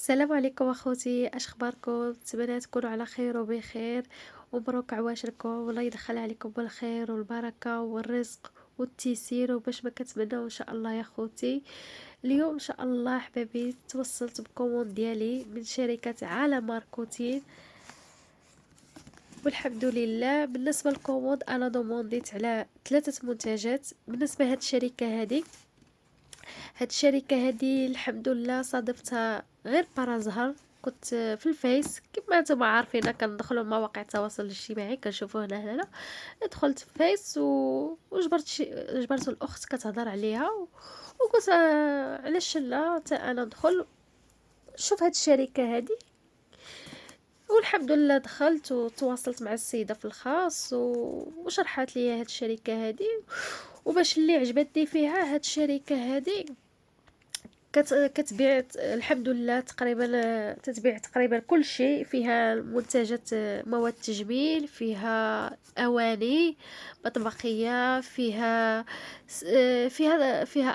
السلام عليكم اخوتي، اش اخباركم؟ نتمنى تكونوا على خير وبخير، ومبروك عواشركم، والله يدخل عليكم بالخير والبركه والرزق والتيسير وباش ما كتمنوا ان شاء الله يا خوتي. اليوم ان شاء الله حبابي توصلت بكوموند ديالي من شركه عالم ماركوتين، والحمد لله. بالنسبه للكوموند انا دومونديت على 3 منتجات. بالنسبه هاد الشركه هاد الشركة هادي الحمد لله صادفتها غير برازهر. كنت في الفيس كما نتوما عارفين كندخلوا مواقع التواصل الاجتماعي كنشوفوا هنا دخلت في فيس وجبرت جبرت الاخت كتهضر عليها وقلت علاش لا حتى انا ندخل نشوف هاد الشركة هادي. والحمد لله دخلت وتواصلت مع السيدة في الخاص وشرحت لي هاد الشركة هادي. وباش اللي عجبتني فيها هاد الشركة هادي كتبيع الحمد لله تقريبا، تتبيع تقريبا كل شيء. فيها منتجات مواد تجميل، فيها اواني مطبخيه، فيها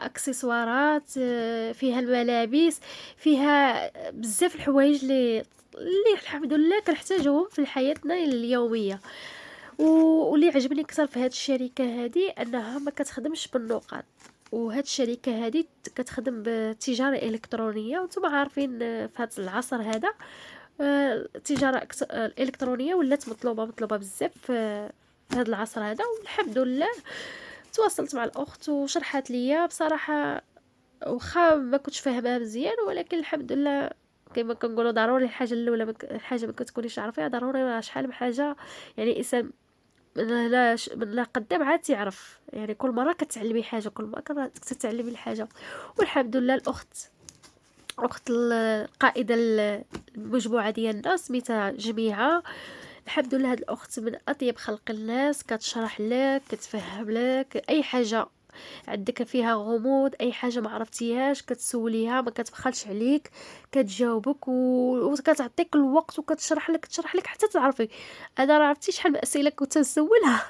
اكسسوارات، فيها الملابس، فيها بزاف الحوايج اللي الحمد لله كنحتاجهم في حياتنا اليوميه. واللي عجبني اكثر في هذه الشركه هذه انها ما كتخدمش بالنقط. وهاد الشركه هذه كتخدم بالتجاره الالكترونيه، وانتم عارفين في هذا العصر هذا التجاره الالكترونيه ولات مطلوبه بزاف في هذا العصر هذا. والحمد لله تواصلت مع الاخت وشرحت ليا بصراحه، واخا ما كنتش فاهمها مزيان ولكن الحمد لله. كما كنقولوا ضروري الحاجه الاولى الحاجه ما كتكونيش عارفيها ضروري، راه شحال من حاجه يعني الانسان من لا قدام عاد يعرف. يعني كل مره كتعلمي حاجه، كل مره كتتعلمي الحاجه. والحمد لله اخت القائده المجموعه ديال الناس سميتها جميعه. الحمد لله هاد الاخت من اطيب خلق الناس، كتشرح لك كتفهم لك اي حاجه عندك فيها غموض، اي حاجه ما عرفتيهاش كتسوليها ما كتبخلش عليك، كتجاوبك وكتعطيك الوقت وكتشرح لك حتى تعرفي. انا راه عرفتي شحال من اسئله كنت نسولها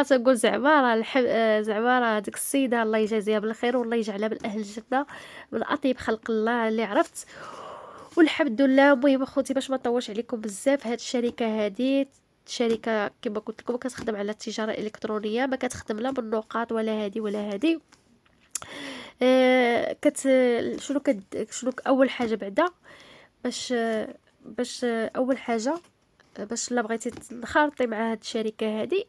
تنقول زعما راه زعما راه هذيك السيده الله يجازيها بالخير والله يجعلها من اهل الجنه، من اطيب خلق الله اللي عرفت. والحمد لله. المهم اخوتي باش ما نطولش عليكم بزاف، هاد الشركه هادي شركه كما قلت لكم كتخدم على التجاره الالكترونيه، ما كتخدم لا بالنقاط ولا هادي ولا هادي. كت شنو اول حاجه بعدا باش اول حاجه باش لا بغيتي تنخرطي مع هاد الشركه هادي،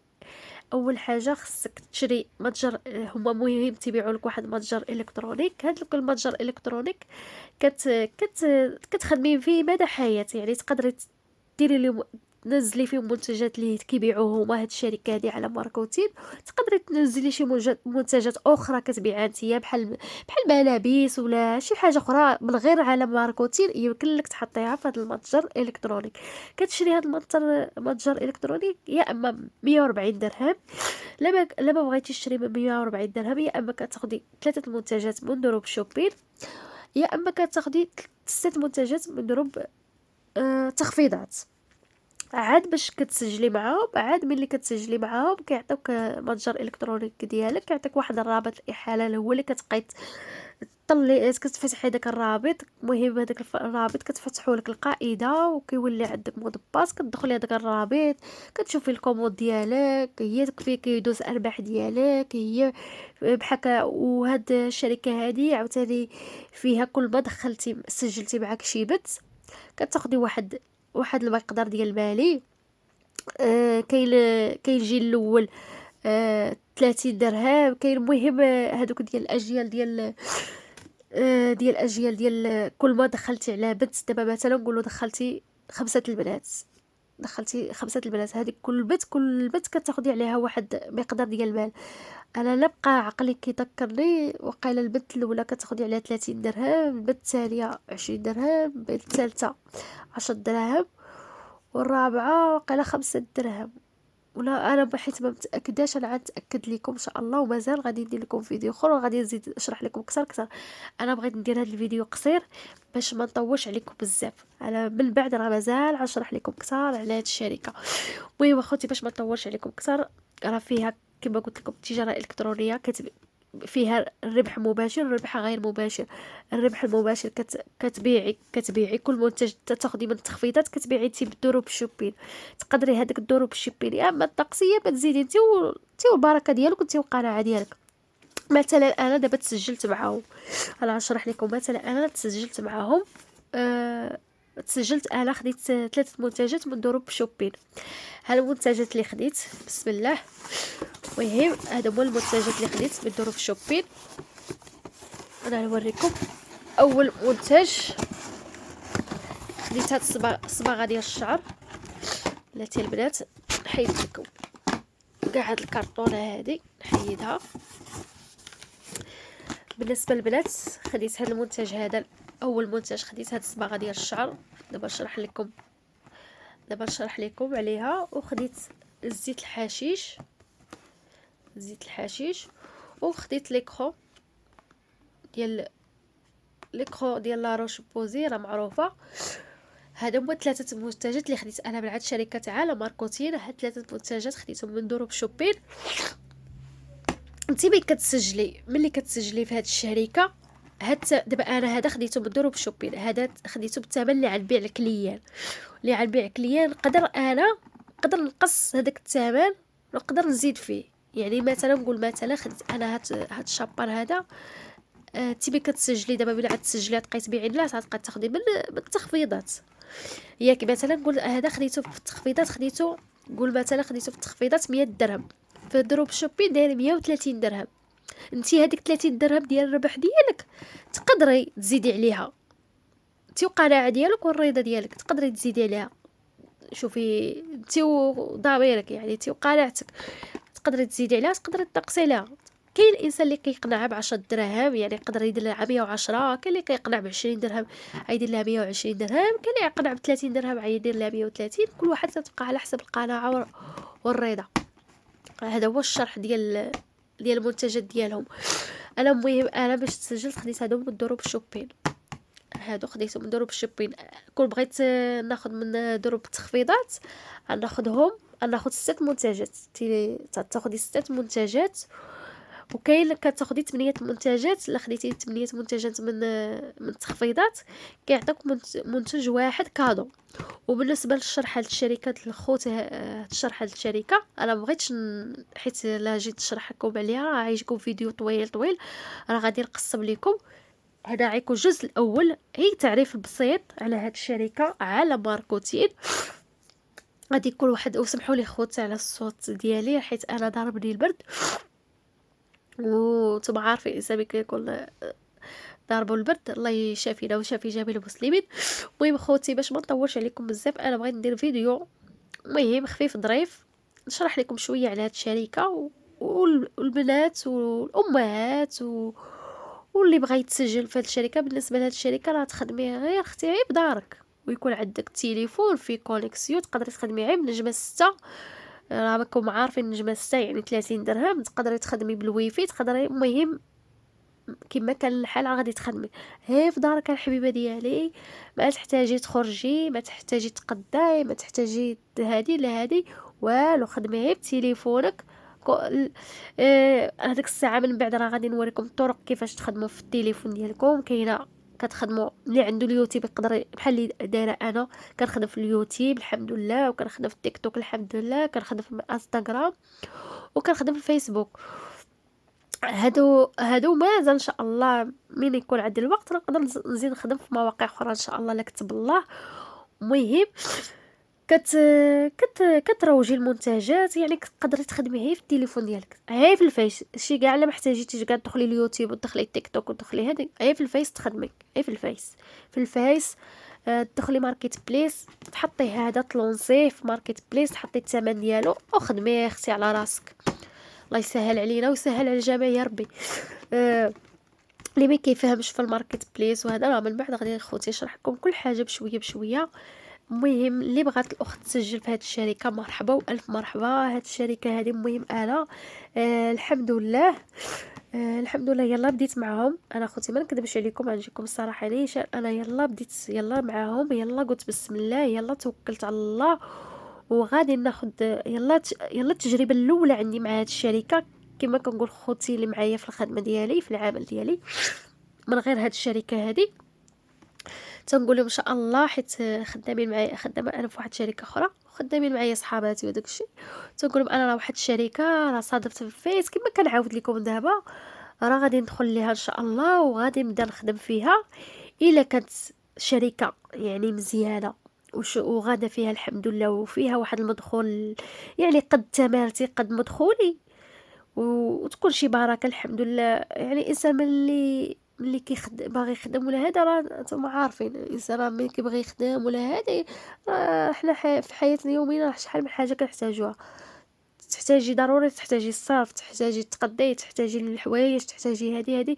اول حاجه خصك تشري متجر. هما مهم تبيعوا لك واحد متجر الكترونيك. هذاك المتجر الكترونيك كتخدمي فيه مدى حياتي، يعني تقدري ديري لهم تنزلي فيهم منتجات اللي كيبيعوه هما هاد الشركه هادي على ماركوتين. تقدري تنزلي شي منتجات اخرى كتبيعها نتيا بحال ملابس ولا شي حاجه اخرى من غير على ماركوتين، يمكن لك تحطيها في هذا المتجر الالكترونيك. كتشري هذا المتجر الالكترونيك يا اما 140 درهم. لما بغيتي تشري ب 140 درهم، يا اما كتاخدي 3 المنتجات من دروب شوبين، يا اما كتاخدي 6 منتجات من دروب تخفيضات. عاد باش كتسجلي معاهم، عاد ملي كتسجلي معاهم كيعطيوك متجر الكترونيك ديالك، كيعطيك واحد الرابط الاحاله اللي هو اللي كتبقاي طلي كتفتحي داك الرابط. المهم هذاك الرابط كتفتحوا لك القائده وكيولي عندك مود باس، كتدخلي هذاك الرابط كتشوفي الكومود ديالك، هي فين كيدوز ارباح ديالك هي بحكا. وهاد الشركه هادي عاوتاني فيها كل ما دخلتي سجلتي معاك شي بت كتاخدي واحد المقدار ديال المالي. كاين الجيل الاول 30 درهم. كاين المهم هادوك ديال الاجيال ديال الاجيال ديال كل ما دخلتي على بنت. دابا مثلا نقولوا دخلتي 5 البنات، دخلتي 5 البنات هذيك كل بنت كتاخدي عليها واحد مقدار ديال المال. انا لا بقى عقلي كيذكرني وقيله البنت الاولى كتاخدي عليها 30 درهم، البنت الثانيه 20 درهم، البنت الثالثه 10 دراهم، والرابعه وقيله 5 درهم. ولا انا بحيث ما متاكداش، انا غنتاكد لكم ان شاء الله ومازال غادي ندير لكم فيديو اخر وغادي نزيد نشرح لكم اكثر. انا بغيت ندير هذا الفيديو قصير باش ما نطولش عليكم بزاف. انا من بعد راه مازال غنشرح لكم اكثر على هذه الشركه. المهم اخوتي باش ما نطولش عليكم اكثر، راه فيها كما قلت لكم التجاره الالكترونيه فيها الربح مباشر والربح غير مباشر. الربح المباشر كتبيعي كل منتج تاخدي من التخفيضات، كتبيعي انت بالدروب شوبين. تقدري هذاك الدروب شوبين يا اما الطقسيه ما تزيدي انت والبركه ديالك انت والقناعه ديالك. مثلا انا دابا تسجلت معاهم، انا غنشرح لكم. مثلا انا تسجلت معاهم، تسجلت انا خديت 3 منتجات من دروب شوبين. ها المنتجات اللي خديت، بسم الله. المهم هادو هما المنتجات اللي خديت من دروب شوبين. انا نوريكم. اول منتج خديت هاد الصباغه ديال الشعر. بلاتي البنات نحيد لكم كاع هاد الكرتونه هادي، نحيدها. بالنسبه للبنات خديت هاد المنتج هذا. اول منتج خديت هاد الصباغه ديال الشعر. دابا نشرح لكم عليها. وخديت زيت الحشيش، وخديت ليكرو ديال لا روش بوزي، راه معروفه. هادو هما 3 منتجات اللي خديت انا من عند شركه عالم ماركوتين. هاد 3 منتجات خديتهم من دروب شوبين. انت ملي كتسجلي في هاد الشركه، دابا انا هذا خديته من دروب شوبين، هذا خديته بالثمن اللي على البيع الكليان. نقدر نقص هذاك الثمن، نقدر نزيد فيه. يعني مثلا نقول مثلا خديت انا هاد الشابر هذا، تبي كتسجلي دابا بلا عاد تسجلي تبقاي تبيعي الناس، غتبقاي تاخدي من التخفيضات. ياك مثلا نقول هذا خديته في التخفيضات، قول مثلا خديته في التخفيضات 100 درهم، في دروب شوبين داير 130 درهم. انتي هذيك 30 درهم ديال الربح ديالك تقدري تزيدي عليها، انتي وقناعه ديالك والرضا ديالك تقدري تزيدي عليها. شوفي انتي وضميرك، يعني انتي وقناعتك تقدري تزيدي عليها، تقدري تنقصي عليها. كاين الانسان اللي كيقنع ب10 دراهم، يعني يقدر يدير لها 110. كاين اللي كيقنع ب20 درهم غيدير لها 120 درهم. كاين اللي يقنع ب30 درهم غيدير لها 130. كل واحد تتبقى على حسب القناعه والرضا. هذا هو الشرح ديال المنتجات ديالهم. انا باش تسجلت خديت هادو من دروب شوبين. خديتهم من دروب شوبين. كون بغيت ناخذ من دروب التخفيضات ناخذ 6 منتجات. تاخدي 6 منتجات. وكاين كتاخدي 8 منتجات. الا خديتي 8 منتجات من التخفيضات كيعطيك منتج واحد كادو. وبالنسبه للشرح هاد الشركات الخوت، الشرح هاد الشركه انا مبغيتش حيت لا جيت نشرح لكم عليها راه غيجيكم فيديو طويل راه غادي نقسم لكم. هذا غيكون الجزء الاول، هي تعريف بسيط على هاد الشركه عالم ماركوتين. غادي كل واحد، وسمحوا لي خوت على الصوت ديالي حيت انا ضربني البرد، وانتم عارفين الانسان كيكون ضربوا البرد. الله يشافينا ويشافي جميع المسلمين. المهم خوتي باش ما نطولش عليكم بزاف، انا بغيت ندير فيديو مهم خفيف ظريف نشرح لكم شويه على هاد الشركه والبنات والامهات واللي بغى يتسجل في هاد الشركه. بالنسبه لهاد الشركه راه تخدمي غير اختي غير بدارك، ويكون عندك تليفون فيه كونيكسيون، تقدري تخدمي غير من نجمه 6. راه راكم عارفين نجمه 6 يعني 30 درهم. تقدري تخدمي بالويفي، تقدري المهم كما كان الحال غادي تخدمي هي في دارك الحبيبه ديالي. ما تحتاجي تخرجي، ما تحتاجي تقداي، ما تحتاجي هادي لا هادي والو. خدمي غير بتليفونك. هذيك الساعه من بعد راه غادي نوريكم الطرق كيفاش تخدموا في التليفون ديالكم. كاينه كتخدموا اللي عنده اليوتيوب يقدر بحال اللي دايره انا كنخدم في اليوتيوب الحمد لله، وكنخدم في التيك توك الحمد لله، كنخدم في الانستغرام، وكنخدم في الفيسبوك. هادو مازال ان شاء الله من يكون عندي الوقت نقدر نزيد نخدم في مواقع اخرى ان شاء الله لا كتب الله. المهم كتروجي المنتجات، يعني كتقدري تخدمي هي في التليفون ديالك، هي في الفيس. شي كاع لا محتاجيتيش كاع تدخلي اليوتيوب وتدخلي التيك توك وتدخلي هادي، هي في الفيس تخدمي، هي في الفيس. تدخلي ماركت بليس تحطي هذا تلونسيه في ماركت بليس، تحطي الثمن ديالو وخدمي اختي على راسك. الله يسهل علينا ويسهل على الجميع يا ربي. اللي ما كيفهمش في الماركت بليس وهذا راه من بعد غادي خوتي يشرح لكم كل حاجه بشويه بشويه. المهم اللي بغات الاخت تسجل في هذه الشركه مرحبا والف مرحبا. هذه الشركه هذه المهم انا الحمد لله الحمد لله يلا بديت معاهم. انا خوتي ما نكذبش عليكم غنجيكم الصراحه نيشان، انا يلا بديت يلا معاهم، يلا قلت بسم الله، يلا توكلت على الله وغادي ناخذ يلا التجربه الاولى عندي مع هذه الشركه. كما كنقول خوتي اللي معايا في الخدمه ديالي في العمل ديالي، من غير هاد الشركه هادي تنقول لهم ان شاء الله، حيت خدامين معايا، خدامه انا في واحد الشركه اخرى، خدامين معايا صحاباتي وداك الشيء. تنقول لهم انا راه واحد الشركه راه صادفت في الفيس كما كنعاود لكم دابا، راه غادي ندخل ليها ان شاء الله وغادي نبدا نخدم فيها. الا كانت شركه يعني مزيانه وغاده فيها الحمد لله، وفيها واحد المدخول يعني قد تمارتي قد مدخولي، وتكون شي بركه الحمد لله. يعني الانسان ملي باغي يخدم ولا هذا، راه نتوما عارفين الانسان راه ملي كيبغي يخدم ولا هذا، راه حنا في حياتنا اليوميه راه شحال من حاجه كنحتاجوها. تحتاجي ضروري، تحتاجي الصرف، تحتاجي تقضي، تحتاجي الحوايج، تحتاجي هذه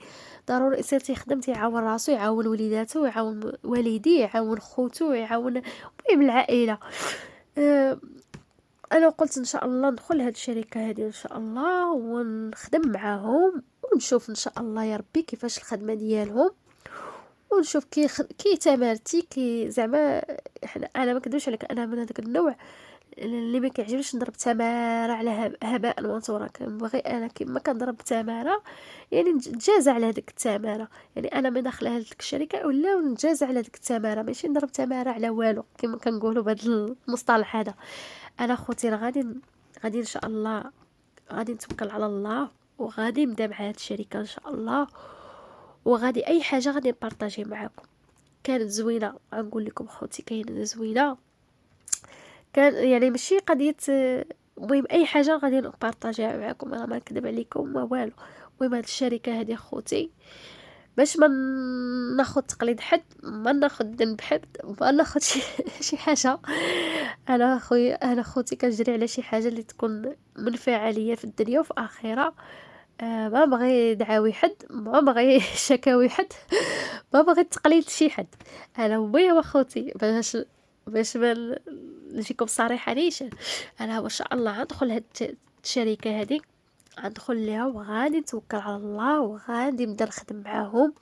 ضروري الانسان تيخدم، تيعاون راسو، يعاون وليداتو، يعاون والديه، يعاون خوتو، يعاون المهم العائله. أه انا قلت ان شاء الله ندخل هاد الشركه هذه ان شاء الله ونخدم معاهم، ونشوف ان شاء الله يا ربي كيفاش الخدمه ديالهم، ونشوف كي تمارتي كي زعما. انا ما كدوش عليك، انا من هذاك النوع اللي ما كيعجبنيش نضرب تماره على هباء منثورا. كنبغي انا كيما كنضرب تماره يعني نتجازى على هذيك التماره. يعني انا من داخله هذيك الشركه ولا نتجازى على هذيك التماره، ماشي نضرب تماره على والو كما كنقولوا بهذا المصطلح هذا. انا خوتي راه غادي ان شاء الله، غادي نتوكل على الله، وغادي نبدا مع هاد الشركه ان شاء الله، وغادي اي حاجه غادي نبارطاجي معاكم. كانت زوينه، غنقول لكم خوتي كاينه زوينه، كان يعني ماشي قضيه. المهم اي حاجه غادي نبارطاجيها معكم، انا ما نكذب عليكم ما والو. المهم هاد الشركه هذه خوتي، باش ما ناخذ تقليد حد، ما ناخذ ذنب حد، ما ناخذ شي حاجه. انا خوتي كنجري على شي حاجه اللي تكون منفعه ليا في الدنيا وفي الاخره. ما بغي دعاوي حد، ما بغي شكاوي حد، ما بغي تقليد شي حد. انا ويا وخوتي باش ما نجيكم صريحه ليش، انا ما شاء الله غندخل هاد الشركه هذه، غندخل ليها وغادي نتوكل على الله وغادي نبدا نخدم معاهم.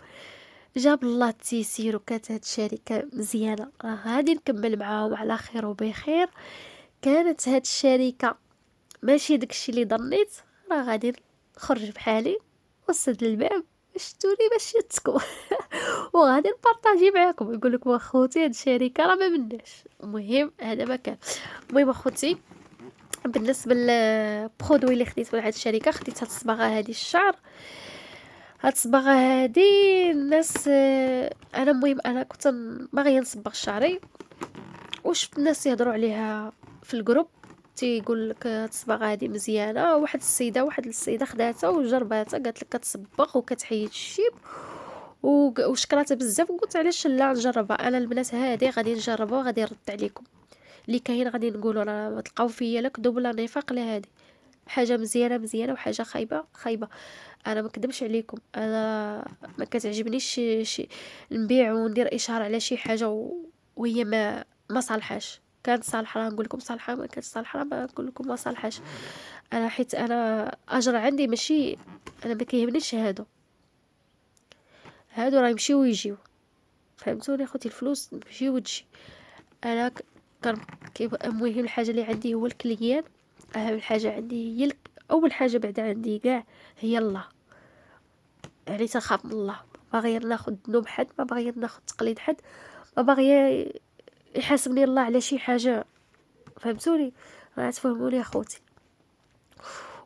جاب الله التيسير وكانت هاد الشركه مزيانه، غادي نكمل معاهم على خير وبخير. كانت هاد الشركه ماشي داكشي اللي ظنيت، راه غادي نخرج بحالي وسد الباب شتوني باش شتكم. وغادي نبارطاجي معاكم، نقول لكم اخوتي هاد الشركه راه ما مناش. المهم هذا ما كان. المهم اخوتي بالنسبه للبرودوي اللي خديت من هاد الشركه، خديت هاد الصباغه هادي الشعر. هاد الصباغه هادي الناس انا المهم انا كنت باغيه نصبغ شعري، وشفت الناس يهضروا عليها في الجروب، تيقول لك هاد الصباغه هادي مزيانه. واحد السيده خداتها وجرباتها، قالت لك كتصبغ وكتحيد الشيب وشكراتها بزاف، وقلت علاش لا نجربها انا. البنات هادي غادي نجربها وغادي نرد عليكم اللي كاين، غادي نقولوا راه تلقاو فيا لا كذوب ولا نفاق لا هادي حاجه مزيانه مزيانه وحاجه خايبه خايبه. انا ما كدبش عليكم، انا ما كتعجبنيش نبيع وندير اشهار على شي حاجه وهي ما صالحاش. كانت صالحه راه نقول لكم صالحه، ما كانت صالحه راه ما نقول لكم ما صالحاش. انا حيت انا اجر عندي ماشي، انا ما كيهمنيش هادو راه يمشيو ويجيو، فهمتوني اخوتي؟ الفلوس تمشي وتجي. انا كان المهم الحاجه اللي عندي هو الكليان. اهم حاجه عندي هي اول حاجه بعدا عندي كاع هي الله. يعني تنخاف من الله، ما باغيه ناخذ ذنوب حد، ما باغيه ناخذ تقليد حد، ما باغيه يحاسبني الله على شي حاجه. فهمتوني؟ راه تفهموني يا خوتي؟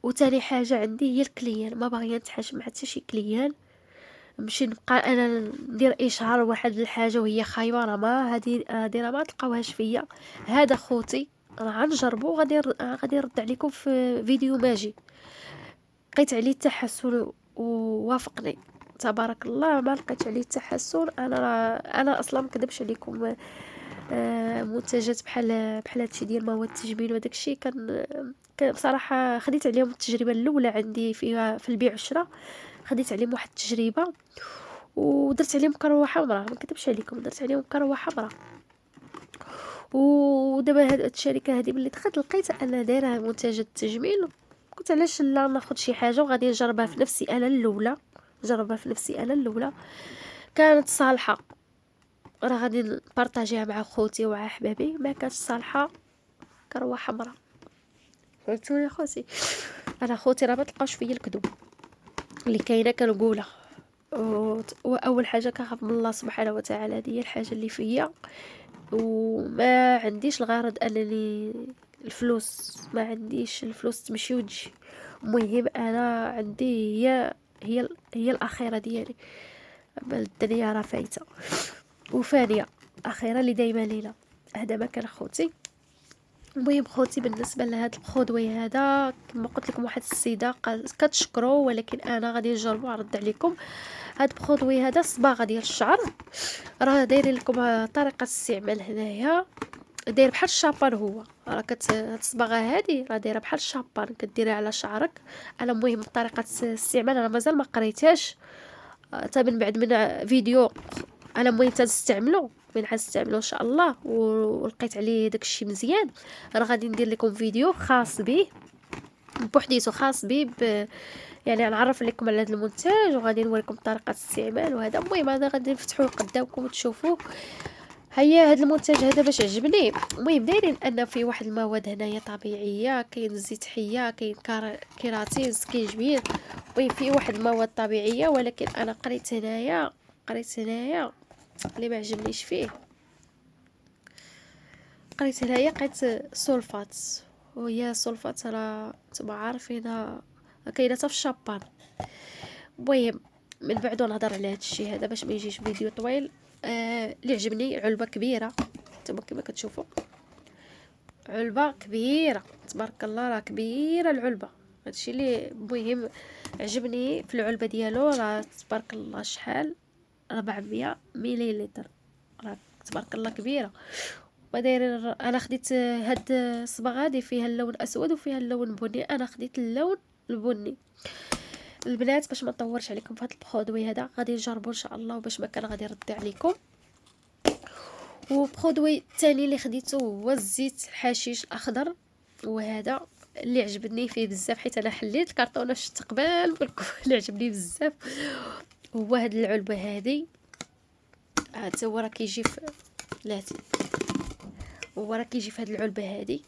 وتاني حاجه عندي هي الكليان، ما باغيه نتحاشم مع حتى شي كليان. نمشي نبقى انا ندير اشهار واحد الحاجه وهي خايبه، راه ما هادي راه ما تلقاوهاش فيا. هذا خوتي راه غنجربو، غادي نرد عليكم في فيديو ماجي لقيت عليه التحسن ووافقني. تبارك الله ما لقيت عليه التحسن. انا اصلا ما كذبش عليكم، منتجات بحال هادشي ديال مواد التجميل وداك الشيء كان بصراحه خديت عليهم التجربه الاولى عندي فيها في البيع والشراء. خديت عليهم واحد التجربه ودرت عليهم كروه حمراء، ما كذبش عليكم درت عليهم كروه حمراء. ودابا هاد الشركه هذه ملي دخلت لقيت انا دايره منتجات التجميل، قلت علاش لا ناخذ شي حاجه وغادي نجربها في نفسي انا الاولى. كانت صالحه، راه غادي نبارطاجيها مع خوتي ومع احبابي. ما كانتش صالحه كروه حمراء. فهمتوني خوتي؟ انا خوتي راه ما تلقاوش فيا الكذوب اللي كاينه كنقولها. واول حاجه كنخاف من الله سبحانه وتعالى، هذه هي الحاجه اللي فيا. وما عنديش الغرض انني الفلوس، ما عنديش الفلوس تمشي وتجي. المهم انا عندي هي الاخيره ديالي. أما الدنيا راه فايته وفانيه، اخيره اللي دايما لينا. هذا ما كان خوتي. المهم خوتي، بالنسبه لهاد الخضوي هذا كما قلت لكم، واحد السيده كتشكرو، ولكن انا غادي نجربو نرد عليكم. هاد الخضوي هذا صباغه ديال الشعر، راه دايرين لكم طريقه استعمال هنايا. داير بحال الشابان، هو راه هاد الصباغه هادي راه دايره بحال الشابان، كديريها على شعرك. انا المهم طريقه الاستعمال انا مازال ما قريتهاش، حتى من بعد من فيديو انا المهم تنستعملو، من حنستعملو ان شاء الله ولقيت عليه داكشي مزيان، راه غادي ندير لكم فيديو خاص به بوحديتو، خاص به يعني غنعرف لكم على هذا المنتج، وغادي نوريكم طريقه الاستعمال وهذا. المهم هذا غادي نفتحوه قدامكم وتشوفوه. هيا هذا المنتج هذا باش عجبني. المهم دايرين ان في واحد المواد هنايا طبيعيه، كاين زيت حيه، كاين كيراتين، سكينجبير. المهم في واحد المواد طبيعيه، ولكن انا قريت هنايا اللي ما عجبنيش فيه. قريت هنايا لقيت سولفات، وهي سولفات راه نتوما عارفينها كاينه حتى في الشابان. المهم من بعد نهضر على هذا الشيء هذا باش ما يجيش فيديو طويل. اللي عجبني علبه كبيره، نتوما كما كتشوفوا علبه كبيره تبارك الله، راه كبيره العلبه. هادشي اللي مهم عجبني في العلبه ديالو، راه تبارك الله شحال 400 مليلتر، راه تبارك الله كبيره. وداير انا خديت هاد الصباغه هادي فيها اللون اسود وفيها اللون البني، انا خديت اللون البني. البنات باش ما نطورش عليكم في هذا البرودوي هذا، غادي نجربو ان شاء الله، وباش ما كان غادي نرد عليكم. وبرودوي الثاني اللي خديته هو الزيت الحشيش الاخضر، وهذا اللي عجبني فيه بزاف، حيت انا حليت الكرتونه شفت قبال اللي عجبني بزاف هو هاد العلبه هذه. حتى هو راه كيجي في لاتي، هو راه كيجي في هاد العلبه هذه،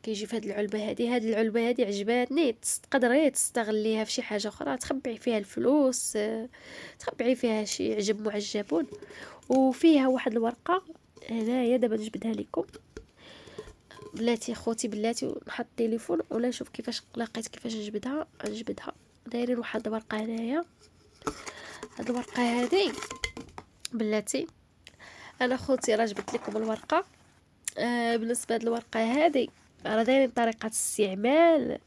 كيجي في هاد العلبه هذه. هاد العلبه هذه عجباتني، تقدري تستغليها في شي حاجه اخرى، تخبعي فيها الفلوس، تخبعي فيها شي عجب معجبون. وفيها واحد الورقه هنايا، دابا نجبدها لكم بلاتي خوتي، بلاتي نحط التليفون ولا نشوف كيفاش لقيت كيفاش نجبدها. دايرين واحد الورقه هنايا، هاد الورقه هذه بلاتي انا خوتي راه جبت لكم الورقه. بالنسبه لهاد الورقه هذه راه دايرين طريقه استعمال.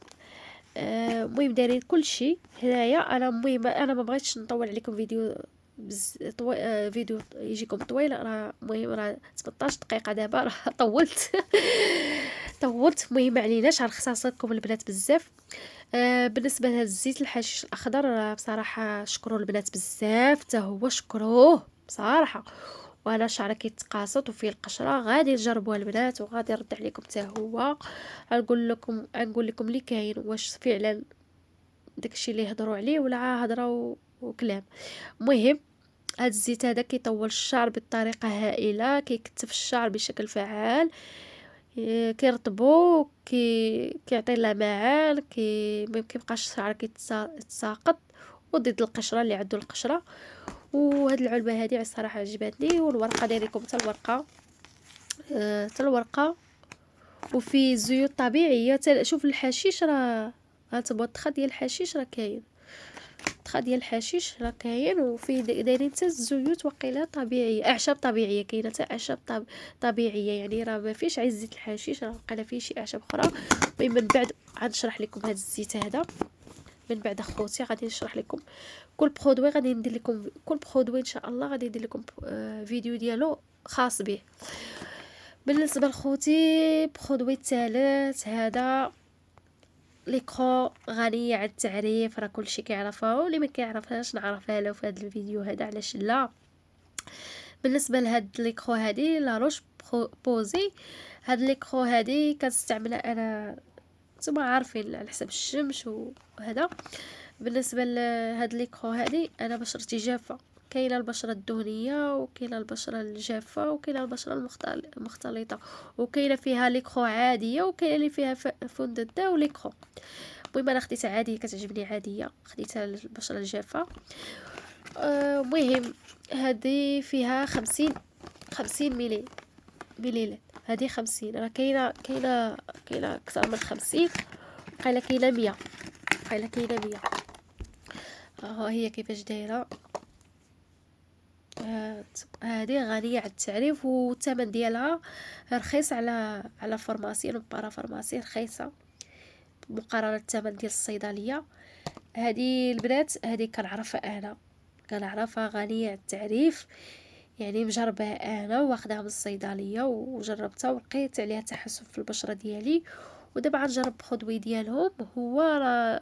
المهم دايرين كلشي هنايا. انا المهم انا ما بغيتش نطول عليكم فيديو فيديو يجيكم طويل، راه المهم راه 18 دقيقه دابا، راه طولت طولت. المهم ما عليناش، غنختصركم البنات بزاف. بالنسبه لهذا الزيت الحشيش الاخضر، بصراحه شكروا البنات بزاف، حتى هو شكروه بصراحه. وانا شعري كيتقاصط وفيه القشره، غادي نجربوها البنات وغادي نرد عليكم حتى هو. غنقول لكم اللي كاين واش فعلا داكشي اللي هضروا عليه ولا هضره وكلام. المهم هاد الزيت هذا كيطول الشعر بطريقه هائله، كيكتف الشعر بشكل فعال، كيرطبو، كيعطي لمعان، ما كيبقاش الشعر كيتساقط، وضد القشره اللي عنده القشره. وهاد العلبه هذه الصراحه عجبتني. والورقه دايريكم حتى الورقه، وفي زيوت طبيعيه. شوف الحشيش راه هانتوما الطخا ديال الحشيش راه كاين، الطخا ديال الحشيش راه كاين. وفي دايرين حتى الزيوت وقيله طبيعيه، اعشاب طبيعيه، كاينه حتى اعشاب طبيعيه، يعني راه ما فيش عايز زيت الحشيش، راه وقيله فيه شي اعشاب اخرى. المهم من بعد غنشرح لكم هذا الزيت هذا، من بعد اخوتي غادي نشرح لكم كل برودوي. غادي ندير لكم كل برودوي ان شاء الله، غادي ندير لكم فيديو ديالو خاص به. بالنسبه لخوتي برودوي الثالث هذا ليكرو، غنية عن التعريف، راه كلشي كيعرفها، واللي ما كيعرفهاش نعرفها له في هذا الفيديو هذا، علاش لا. بالنسبه لهاد ليكرو هذه لا روش بوزي، هاد ليكرو هذه كنستعملها انا، نتوما عارفين على حسب الشمس وهذا. بالنسبه لهاد ليكرو هذه انا بشرتي جافه، كاينه البشره الدهنيه، وكاينه البشره الجافه، وكاينه البشره المختلطه، وكاينه فيها ليكرو عاديه، وكاينه اللي فيها فوندوتا وليكرو. المهم انا خديتها عاديه، كتعجبني عاديه، خديتها البشره الجافه. مهم هذه فيها 50 مليلتر. هذه 50، راه كاينه اكثر من 50، قايله كاينه 100، قايله كاينه 100. ها هي كيفاش دايره. هذه غنية عن التعريف، والثمن ديالها رخيص على فارماسي بارا فارماسي، رخيصه مقارنه بالثمن ديال الصيدليه. هذه البنات هذه كنعرفها غنية عن التعريف، يعني مجربها انا واخدها من الصيدليه وجربتها ولقيت عليها تحسن في البشره ديالي. ودابا غنجرب برودوي ديالهم. هو راه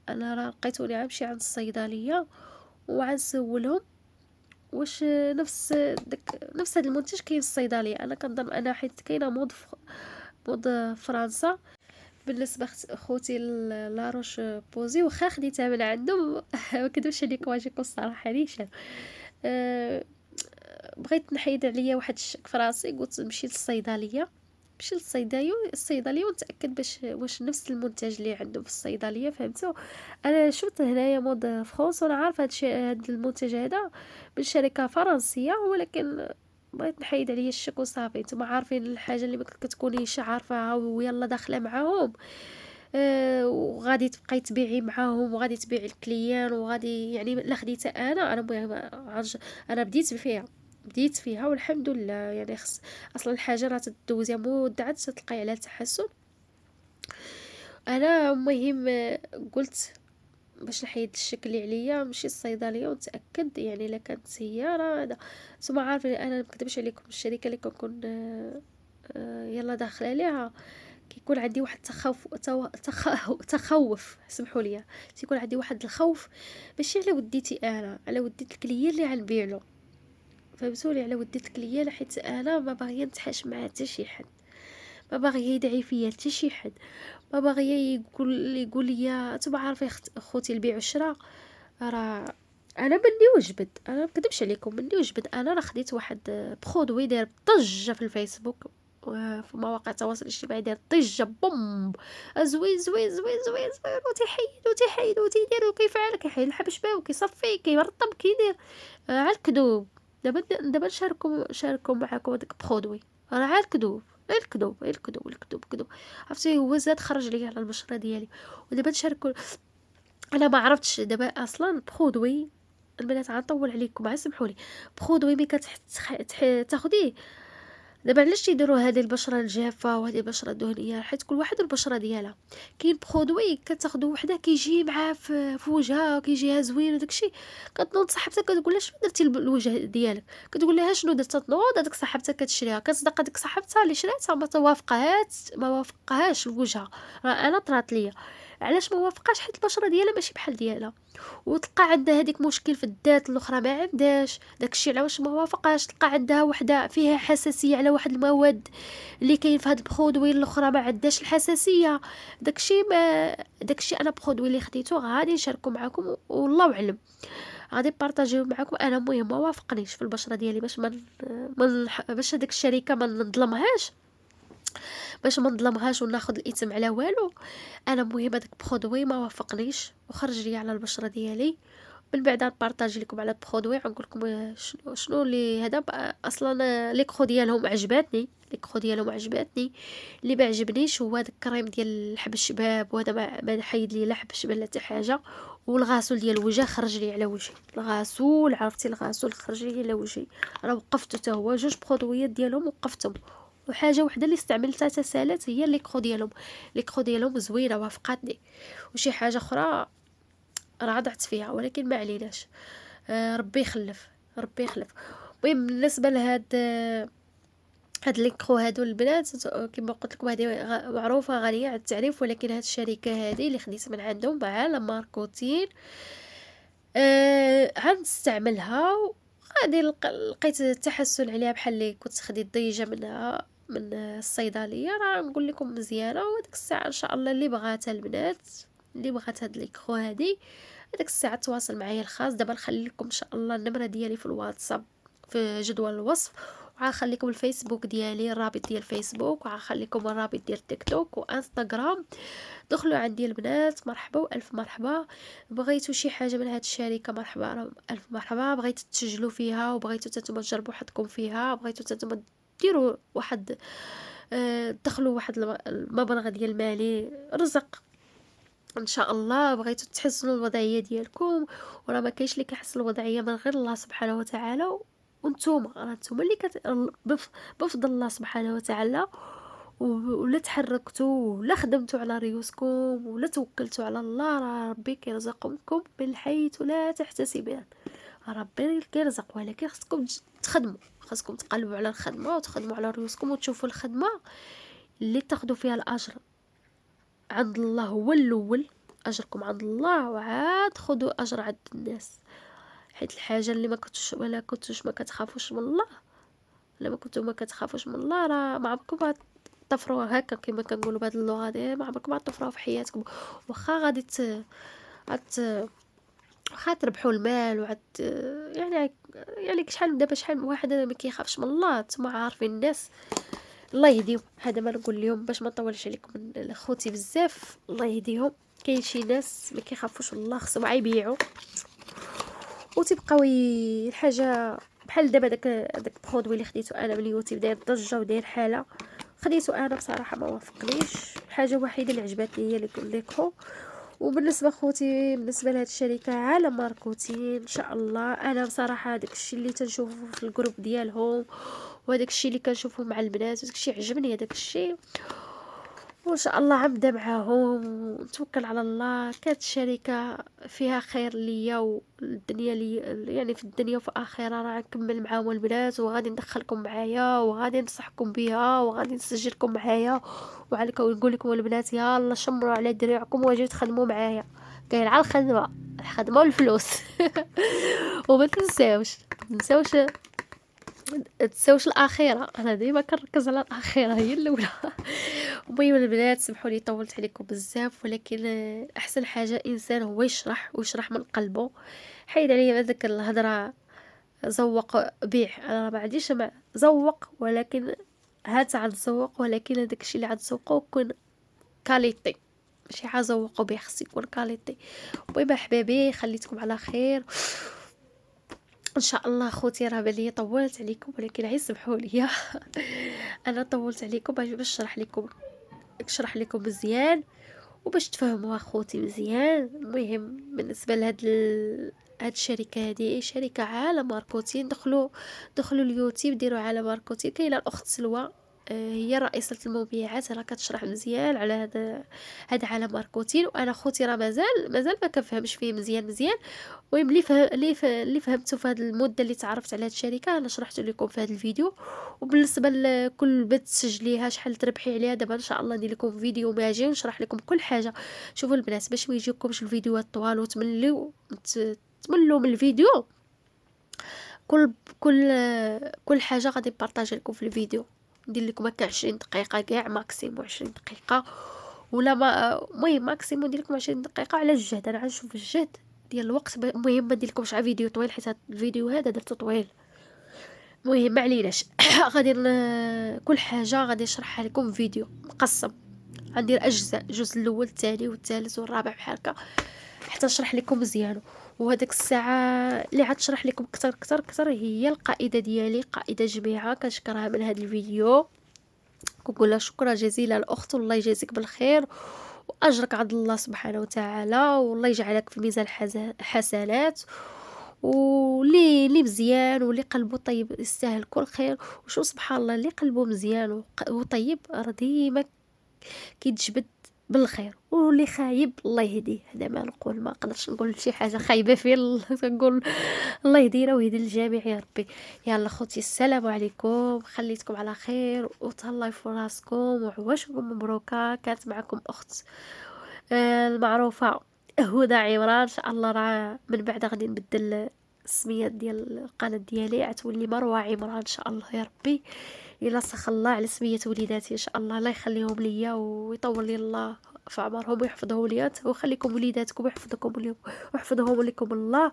انا لقيتوني غنمشي عند الصيدليه وغنسولهم واش نفس هذا المنتج كاين في الصيدليه. انا كنظن انا حيت كاينه مود فرنسا. بالنسبه خوتي لاروش بوزي واخا خديتها من عندهم ما كدبش عليكم واجيكم الصراحه نيشان. أه بغيت نحيد عليا واحد الشك في راسي، قلت نمشي للصيدليه، نمشي الصيدليه ونتاكد واش نفس المنتج اللي عندهم في الصيدليه. فهمتوا؟ انا شفت هنايا مود فرونس وانا عارفه هذا المنتج هذا من شركه فرنسيه، ولكن بغيت نحيد عليا الشك وصافي. نتوما عارفين الحاجه اللي ما كتكونيش عارفاها ويلا داخله معاهم، وغادي تبقاي تبيعي معاهم وغادي تبيعي الكليان وغادي يعني لا خديتها انا المهم انا بديت فيها والحمد لله. يعني اصلا الحاجه راه تدوزيها مده عاد تلقاي عليها تحسن. انا المهم قلت باش نحيد الشك اللي عليا نمشي للصيدليه ونتاكد، يعني الا كانت هي راه هذا. نتوما عارفين انا مكتبش عليكم الشركه اللي كنكون يلا داخله عليها كيكون عندي واحد تخوف، سمحوا لي، تيكون عندي واحد الخوف ماشي على وديتي انا، على وديت الكليان اللي غنبيع له. فهمتوني؟ على وديت الكليان، حيت انا ما باغيه نتحاش مع حتى شي حد، ما باغيه يدعي فيا حتى شي حد، ما باغيه يقول لي نتوما عارفين خوتي البيع والشراء. راه انا مني وجبد، انا ما نكذبش عليكم، مني وجبد. انا راه خديت واحد برودوي داير ضجه في الفيسبوك وفي مواقع التواصل الاجتماعي، داير ضجه بوم، زوين زوين زوين زوين زوين، وتيحيد وتيدير وكيفعل، كيحيد الحبشبه وكيصفي كيرطب كيدير. على الكذوب. دابا نشاركو معاكم هذاك برودوي، راه على الكذوب، غير الكذوب، غير الكذوب، الكذوب كذوب. عرفتي هو زاد خرج لي على البشره ديالي. ودابا نشاركو. انا ما عرفتش دابا اصلا برودوي البنات، غنطول عليكم سمحوا لي. برودوي ملي تاخديه دابا، علاش تيديروا هذه البشره الجافه وهذه البشره الدهنيه؟ حيت كل واحد البشره ديالها. كاين برودوي كتاخدو وحده كيجي معاه في وجهها، كيجيها زوين وداكشي. كتنوض صاحبتها كتقول لها شنو درتي للوجه ديالك؟ كتقول لها شنو درت؟ تنوض هذيك صاحبتها كتشريها، كتصدق هذيك صاحبتها اللي شراتها ما وافقهاش لوجهها. راه انا طرات ليا. علاش ما وافقاش؟ حيت البشره ديالها ماشي بحال ديالها، وتلقى عندها هذيك مشكل في الذات، الاخرى ما عندهاش داكشي. علاش ما وافقاش؟ تلقى عندها وحده فيها حساسيه على واحد المواد اللي كاين في هاد البرودوي، الاخرى ما عندهاش الحساسيه. داكشي انا برودوي اللي خديته غادي نشاركو معكم، والله اعلم غادي بارطاجيو معكم. انا المهم ما وافقنيش في البشره ديالي، باش هذيك الشركه ما نظلمهاش، وناخذ الاثم على والو. انا المهم هذاك برودوي ما وافقنيش وخرج لي على البشره ديالي. من بعد نبارطاجي لكم على البرودوي، غنقول لكم شنو اللي هذا اصلا. ليكرو ديالهم عجباتني. اللي ما عجبنيش هو داك الكريم ديال الحب الشباب، وهذا ما حيد لي لا حب الشباب لا حتى حاجه. والغاسول ديال الوجه خرج لي على وجهي، الغاسول عرفتي الغاسول خرج لي على وجهي. انا وقفته حتى هو، جوج برودويات ديالهم وقفتهم، وحاجه وحده اللي استعملتها تسالات هي ليكرو ديالهم زوينه وافقاتني. وشي حاجه اخرى راه ضعت فيها، ولكن ما عليناش. ربي يخلف، ربي يخلف. المهم بالنسبه هاد ليكرو هادو البنات، كما قلت لكم هذه معروفه غاليه على التعريف، ولكن هاد الشركه هذه اللي خديت من عندهم على ماركوتين غنستعملها. غادي لقيت التحسن عليها بحال اللي كنت خديت ضيجه منها من الصيدليه. راه نقول لكم مزيانه، وديك الساعه ان شاء الله اللي بغاتها البنات، اللي بغات هاد ليكرو هادي هذيك الساعه تواصل معايا الخاص. دابا نخلي لكم ان شاء الله النمره ديالي في الواتساب في جدول الوصف، وغنخليكم الفيسبوك ديالي، الرابط ديال الفيسبوك، وغنخليكم الرابط ديال تيك توك وانستغرام. دخلوا عندي البنات، مرحبا والف مرحبا. بغيتوا شي حاجه من هاد الشركه مرحبا الف مرحبا. بغيتوا تسجلوا فيها وبغيتوا تنتوما تجربوا حظكم فيها، بغيتوا تنتوما ديروا واحد دخلوا واحد المبلغ ديال المالي رزق ان شاء الله. بغيتوا تحسنوا الوضعيه ديالكم، وراه ما كاينش اللي كيحسن الوضعيه من غير الله سبحانه وتعالى. وانتوما راه نتوما اللي بفضل الله سبحانه وتعالى. ولا تحركتوا ولا خدمتوا على ريوسكم ولا توكلتوا على الله، راه ربي كيرزقكم من حيث لا تحتسبون. ربي كيرزق، ولكن خصكم تخدموا، خصكم تقلبوا على الخدمه وتخدموا على ريوسكم وتشوفوا الخدمه اللي تاخذوا فيها الاجر عند الله هو الاول. اجركم عند الله، وعاد خذوا اجر عند الناس. حيت الحاجه اللي ما كتخافوش من الله، لما كنتو ما كتخافوش من الله، راه ما عمركم طفروها هكا كما كنقولوا بهاد اللغه دي، ما عمركم طفروها في حياتكم. واخا غادي غت واخا تربحوا المال وعاد يعني شحال دابا شحال من واحد ما كيخافش من الله. نتوما عارفين الناس، الله يهديهم. هذا ما نقول لهم باش ما نطولش عليكم من خوتي بزاف، الله يهديهم. كاين شي ناس ما كيخافوش من الله، خصهم يبيعوا وتبقاو الحاجه بحال دابا داك البرودوي اللي خديته انا من اليوتيوب داير ضجه وداير حاله. خديته انا بصراحه ما وافقنيش. الحاجه الوحيده اللي عجبتني هي اللي نقول لكم. وبالنسبه خوتي، بالنسبه لهاد الشركه عالم ماركوتين ان شاء الله، انا بصراحه داك الشيء اللي تنشوفه في الجروب ديالهم وهداك الشيء اللي كنشوفه مع البنات وداك الشيء عجبني هداك الشيء، وان شاء الله عمدا معاهم ونتوكل على الله. كانت الشركه فيها خير ليا والدنيا لي، يعني في الدنيا وفي الاخره راه نكمل معاهم البنات، وغادي ندخلكم معايا وغادي ننصحكم بها وغادي نسجلكم معايا. وعليكم نقول لكم البنات يلا شمروا على دراعكم واجيو تخدموا معايا. كاين على الخدمه والفلوس. وما تنساوش الاخيره. انا ديما كنركز على الاخيره هي الاولى. المهم البنات سمحوا لي طولت عليكم بزاف، ولكن احسن حاجه انسان هو يشرح ويشرح من قلبه. حيد عليا هذاك الهضره زوق بيع، انا ما عنديش مع زوق، ولكن هات عاد تزوق، ولكن هذاك الشيء اللي عاد تزوقه يكون كاليتي، ماشي حاجه زوقوا به، خص يكون كاليتي. المهم احبابي خليتكم على خير ان شاء الله. خوتي راه بالي طولت عليكم، ولكن عايز سمحوا لي. انا طولت عليكم باش نشرح لكم مزيان وباش تفهموا اخوتي مزيان. المهم بالنسبه هاد الشركه هذه شركه عالم ماركوتين. دخلوا اليوتيوب ديروا عالم ماركوتين. كاينه الاخت سلوى، هي رئيسة المبيعات، راه كتشرح مزيان على هذا عالم ماركوتين. وانا خوتي راه مازال ما كنفهمش فيه مزيان. المهم اللي فهمته في هذه المده اللي تعرفت على هذه الشركه انا شرحت لكم في هذا الفيديو. وبالنسبه لكل بنت تسجليها شحال تربحي عليها، دابا ان شاء الله ندير لكم فيديو ماجي ونشرح لكم كل حاجه. شوفوا البنات باش ما يجيكمش الفيديوهات طوال تملوا من الفيديو. كل كل كل حاجه غادي نبارطاجي لكم في الفيديو، ندير لكم هكا 20 دقيقه كاع ماكسيموم 20 دقيقه، ولا ما المهم ماكسيموم ندير لكم 20 دقيقه على الجهد. انا غنشوف الجهد ديال الوقت. المهم ما ندير لكمش على فيديو طويل حيت هذا الفيديو هذا درته طويل. المهم ما عليناش. غادي كل حاجه غادي نشرحها لكم فيديو مقسم، غندير اجزاء، الجزء الاول الثاني والثالث والرابع بحال هكا حتى نشرح لكم مزيان. وهداك الساعه اللي عاد تشرح لكم كتر هي القائده ديالي، قائده جميعه كنشكرها من هذا الفيديو. كنقول لها شكرا جزيلا الاخت، والله يجازيك بالخير واجرك عند الله سبحانه وتعالى، والله يجعلك في ميزان حسنات. واللي مزيان واللي قلبه طيب يستاهل كل خير. وشو سبحان الله اللي قلبه مزيان وطيب راه ديما كيتجبد بالخير، واللي خايب الله يهديه. هذا ما نقول، ما نقدرش نقول شي حاجه خايبه فيه. نقول الله يهدينا ويهدي الجميع يا ربي. يلا خوتي السلام عليكم، خليتكم على خير وتهلاو في راسكم وعواشكم مبروكه. كانت معكم اخت المعروفه هدى عمران. ان شاء الله راه من بعد غادي نبدل السميه ديال القناه ديالي، غتولي مروه عمران ان شاء الله يا ربي. الى سخ الله على سميه وليداتي ان شاء الله، الله يخليهم ليا ويطول لي الله في عمرهم ويحفظهم ليا نتا ويخليكم وليداتكم ويحفظكم ويحفظهم لكم الله.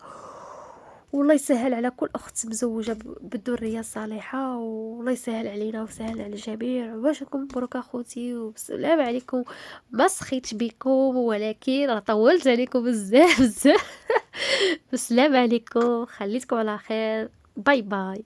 والله يسهل على كل اخت مزوجه بالذريه الصالحه، والله يسهل علينا ويسهل على الجميع. باش نكون مبروك اخوتي وبسلام عليكم. ما سخيتش بكم ولكن راه طولت عليكم بزاف بزاف. بسلام عليكم، خليتكم على خير. باي باي.